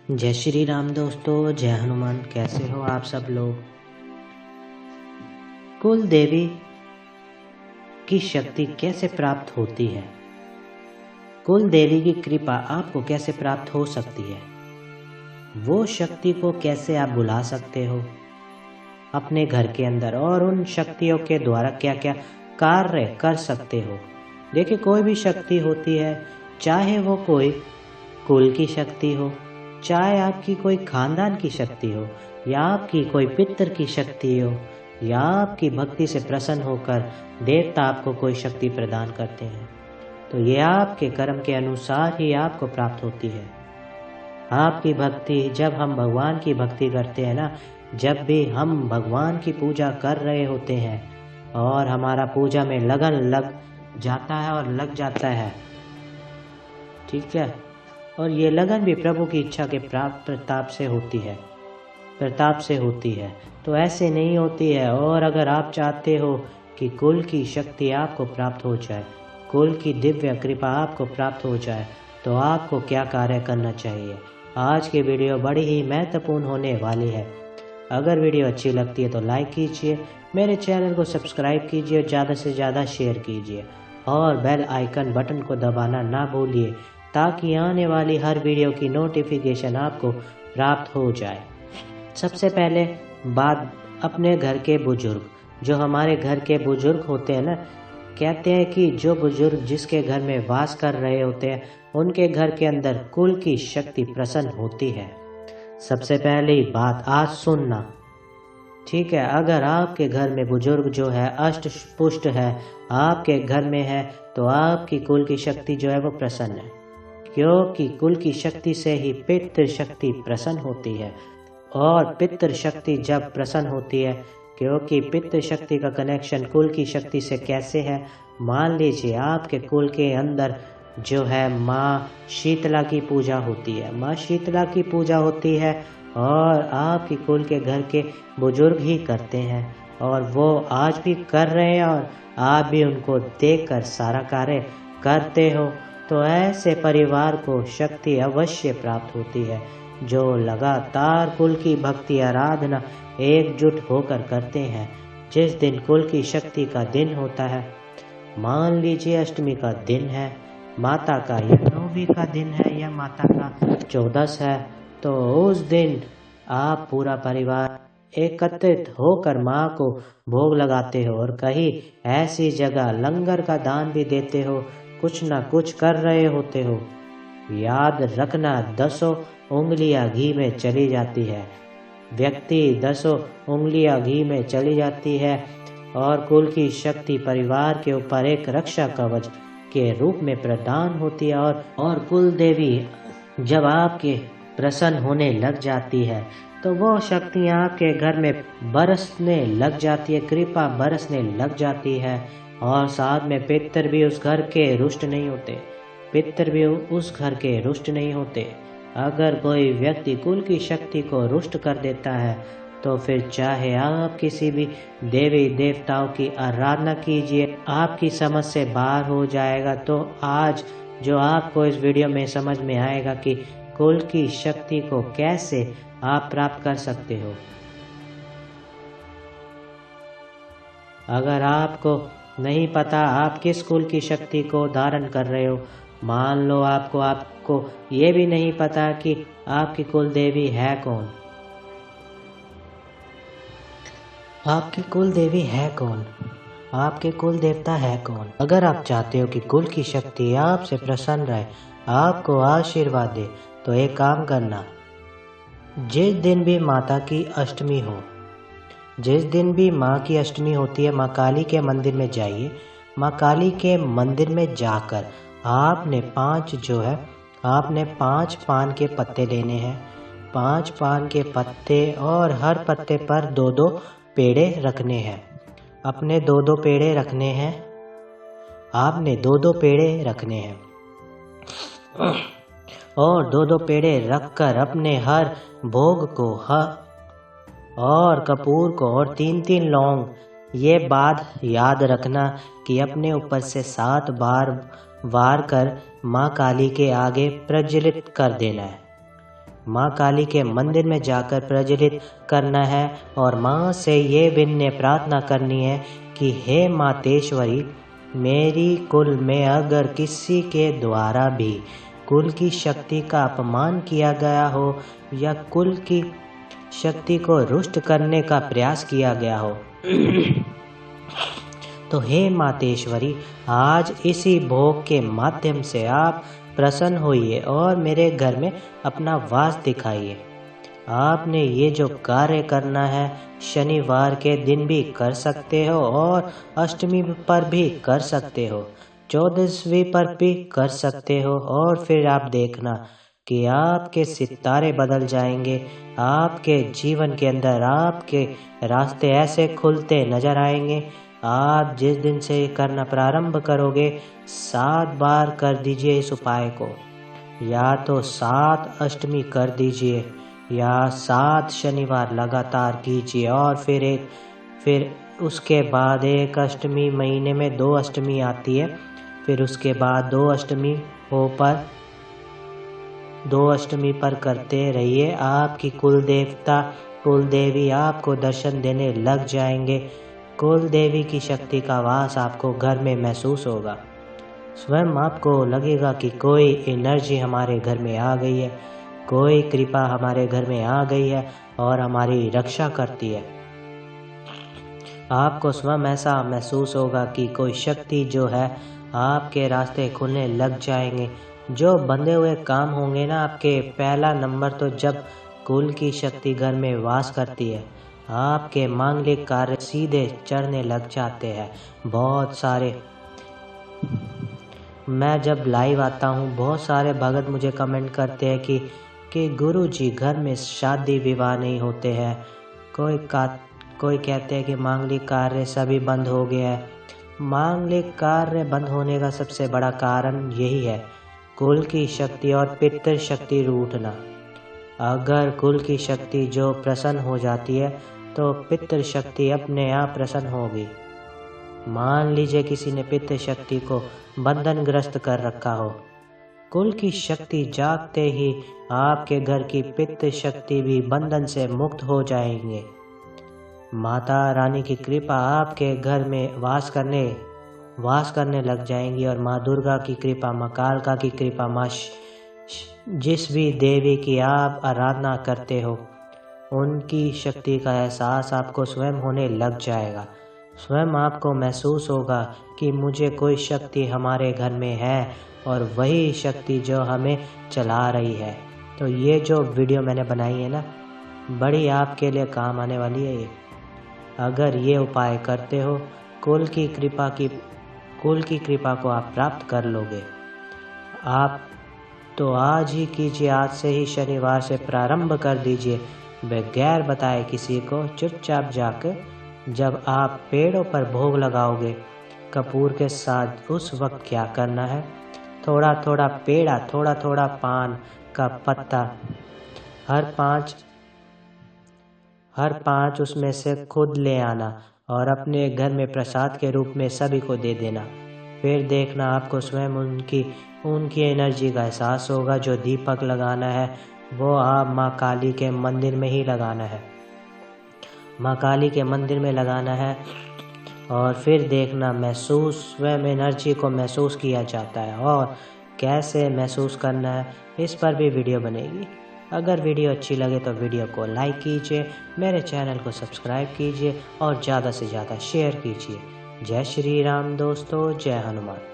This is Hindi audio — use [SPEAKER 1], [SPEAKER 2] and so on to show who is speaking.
[SPEAKER 1] जय श्री राम दोस्तों, जय हनुमान। कैसे हो आप सब लोग। कुल देवी की शक्ति कैसे प्राप्त होती है? कुल देवी की कृपा आपको कैसे प्राप्त हो सकती है? वो शक्ति को कैसे आप बुला सकते हो अपने घर के अंदर, और उन शक्तियों के द्वारा क्या क्या कार्य कर सकते हो? देखिए, कोई भी शक्ति होती है, चाहे वो कोई कुल की शक्ति हो, चाहे आपकी कोई खानदान की शक्ति हो, या आपकी कोई पितर की शक्ति हो, या आपकी भक्ति से प्रसन्न होकर देवता आपको कोई शक्ति प्रदान करते हैं, तो ये आपके कर्म के अनुसार ही आपको प्राप्त होती है। आपकी भक्ति, जब हम भगवान की भक्ति करते हैं ना, जब भी हम भगवान की पूजा कर रहे होते हैं और हमारा पूजा में लगन लग जाता है और लग जाता है, ठीक है, और ये लगन भी प्रभु की इच्छा के प्रताप से होती है, तो ऐसे नहीं होती है। और अगर आप चाहते हो कि कुल की शक्ति आपको प्राप्त हो जाए, कुल की दिव्य कृपा आपको प्राप्त हो जाए, तो आपको क्या कार्य करना चाहिए? आज की वीडियो बड़ी ही महत्वपूर्ण होने वाली है। अगर वीडियो अच्छी लगती है तो लाइक कीजिए, मेरे चैनल को सब्सक्राइब कीजिए, ज़्यादा से ज़्यादा शेयर कीजिए और बेल आइकन बटन को दबाना ना भूलिए, ताकि आने वाली हर वीडियो की नोटिफिकेशन आपको प्राप्त हो जाए। सबसे पहले बात, अपने घर के बुजुर्ग, जो हमारे घर के बुजुर्ग होते हैं ना, कहते हैं कि जो बुजुर्ग जिसके घर में वास कर रहे होते हैं, उनके घर के अंदर कुल की शक्ति प्रसन्न होती है। सबसे पहली बात आज सुनना, ठीक है। अगर आपके घर में बुजुर्ग जो है अष्ट पुष्ट है, आपके घर में है, तो आपकी कुल की शक्ति जो है वो प्रसन्न है, क्योंकि कुल की शक्ति से ही पितृ शक्ति प्रसन्न होती है। और पितृ शक्ति जब प्रसन्न होती है, क्योंकि पितृ शक्ति का कनेक्शन कुल की शक्ति से कैसे है? मान लीजिए आपके कुल के अंदर जो है माँ शीतला की पूजा होती है, माँ शीतला की पूजा होती है, और आपकी कुल के घर के बुजुर्ग ही करते हैं, और वो आज भी कर रहे हैं, और आप भी उनको देखकर सारा कार्य करते हो, तो ऐसे परिवार को शक्ति अवश्य प्राप्त होती है, जो लगातार कुल की भक्ति आराधना एकजुट होकर करते हैं। जिस दिन कुल की शक्ति का दिन होता है, मान लीजिए अष्टमी का दिन है, माता का या नौवीं का दिन है, या माता का 14 है, तो उस दिन आप पूरा परिवार एकत्रित होकर माँ को भोग लगाते हो, और कहीं ऐसी जगह लंगर का दान भी देते हो, कुछ ना कुछ कर रहे होते हो। याद रखना, 10 उंगलियां घी में चली जाती है, व्यक्ति 10 उंगलियां घी में चली जाती है, और कुल की शक्ति परिवार के ऊपर एक रक्षा कवच के रूप में प्रदान होती है। और कुल देवी जब आपके प्रसन्न होने लग जाती है, तो वो शक्ति आपके घर में बरसने लग जाती है, कृपा बरसने लग जाती है, और साथ में पितर भी उस घर के रुष्ट नहीं होते, पितर भी उस घर के रुष्ट नहीं होते। अगर कोई व्यक्ति कुल की शक्ति को रुष्ट कर देता है, तो फिर चाहे आप किसी भी देवी देवताओं की आराधना कीजिए, आपकी समझ से बाहर हो जाएगा। तो आज जो आपको इस वीडियो में समझ में आएगा कि कुल की शक्ति को कैसे आप प्राप्त कर सकते हो। अगर आपको नहीं पता आप किस कुल की शक्ति को धारण कर रहे हो, मान लो आपको ये भी नहीं पता कि आपकी कुल देवी है कौन, आपकी कुल देवी है कौन, आपके कुल देवता है कौन। अगर आप चाहते हो कि कुल की शक्ति आपसे प्रसन्न रहे, आपको आशीर्वाद दे, तो एक काम करना, जिस दिन भी माता की अष्टमी हो, जिस दिन भी माँ की अष्टमी होती है, माँ काली के मंदिर में जाइए। माँ काली के मंदिर में जाकर आपने 5 पान के पत्ते लेने हैं, 5 पान के पत्ते, और हर पत्ते पर 2-2 पेड़े रखने हैं। अपने 2-2 पेड़े रखने हैं, आपने 2-2 पेड़े रखने हैं, और 2-2 पेड़े रखकर अपने हर भोग को और कपूर को और 3-3 लौंग, ये बात याद रखना कि अपने ऊपर से 7 बार वार कर माँ काली के आगे प्रज्वलित कर देना है। माँ काली के मंदिर में जाकर प्रज्वलित करना है और माँ से ये विनम्र प्रार्थना करनी है कि हे मातेश्वरी, मेरी कुल में अगर किसी के द्वारा भी कुल की शक्ति का अपमान किया गया हो या कुल की शक्ति को रुष्ट करने का प्रयास किया गया हो तो हे मातेश्वरी, आज इसी भोग के माध्यम से आप प्रसन्न होइए और मेरे घर में अपना वास दिखाइए। आपने ये जो कार्य करना है शनिवार के दिन भी कर सकते हो और अष्टमी पर भी कर सकते हो, 14वीं पर भी कर सकते हो, और फिर आप देखना कि आपके सितारे बदल जाएंगे। आपके जीवन के अंदर आपके रास्ते ऐसे खुलते नजर आएंगे। आप जिस दिन से करना प्रारंभ करोगे 7 बार कर दीजिए इस उपाय को, या तो 7 अष्टमी कर दीजिए या 7 शनिवार लगातार कीजिए, और फिर उसके बाद एक अष्टमी, महीने में 2 अष्टमी आती है, फिर उसके बाद 2 अष्टमी पर करते रहिए। आपकी कुल देवता कुल देवी आपको दर्शन देने लग जाएंगे। कुल देवी की शक्ति का वास आपको घर में महसूस होगा। स्वयं आपको लगेगा कि कोई एनर्जी हमारे घर में आ गई है, कोई कृपा हमारे घर में आ गई है और हमारी रक्षा करती है। आपको स्वयं ऐसा महसूस होगा कि कोई शक्ति जो है आपके रास्ते खुलने लग जाएंगे। जो बंधे हुए काम होंगे ना आपके, पहला नंबर तो जब कुल की शक्ति घर में वास करती है, आपके मांगलिक कार्य सीधे चढ़ने लग जाते हैं। बहुत सारे, मैं जब लाइव आता हूँ बहुत सारे भगत मुझे कमेंट करते हैं कि गुरु जी घर में शादी विवाह नहीं होते हैं। कोई कहते हैं कि मांगलिक कार्य सभी बंद हो गया है। मांगलिक कार्य बंद होने का सबसे बड़ा कारण यही है, कुल की शक्ति और पितृ शक्ति रूठना। अगर कुल की शक्ति जो प्रसन्न हो जाती है तो पितृ शक्ति अपने आप प्रसन्न होगी। मान लीजिए किसी ने पितृ शक्ति को बंधनग्रस्त कर रखा हो, कुल की शक्ति जागते ही आपके घर की पितृ शक्ति भी बंधन से मुक्त हो जाएंगे। माता रानी की कृपा आपके घर में वास करने लग जाएंगी, और माँ दुर्गा की कृपा, माँ कालका की कृपा, माँ जिस भी देवी की आप आराधना करते हो उनकी शक्ति का एहसास आपको स्वयं होने लग जाएगा। स्वयं आपको महसूस होगा कि मुझे कोई शक्ति हमारे घर में है और वही शक्ति जो हमें चला रही है। तो ये जो वीडियो मैंने बनाई है ना, बड़ी आपके लिए काम आने वाली है ये। अगर ये उपाय करते हो कुल की कृपा को आप प्राप्त कर लोगे। आप तो आज ही कीजिए, आज से ही शनिवार से प्रारंभ कर दीजिए, बगैर बताए किसी को। चुपचाप जाकर जब आप पेड़ों पर भोग लगाओगे कपूर के साथ, उस वक्त क्या करना है, थोड़ा थोड़ा पेड़ा, थोड़ा थोड़ा पान का पत्ता, हर पांच उसमें से खुद ले आना और अपने घर में प्रसाद के रूप में सभी को दे देना। फिर देखना आपको स्वयं उनकी एनर्जी का एहसास होगा। जो दीपक लगाना है वो आप माँ काली के मंदिर में ही लगाना है, माँ काली के मंदिर में लगाना है। और फिर देखना स्वयं एनर्जी को महसूस किया जाता है, और कैसे महसूस करना है इस पर भी वीडियो बनेगी। अगर वीडियो अच्छी लगे तो वीडियो को लाइक कीजिए, मेरे चैनल को सब्सक्राइब कीजिए और ज़्यादा से ज़्यादा शेयर कीजिए। जय श्री राम दोस्तों, जय हनुमान।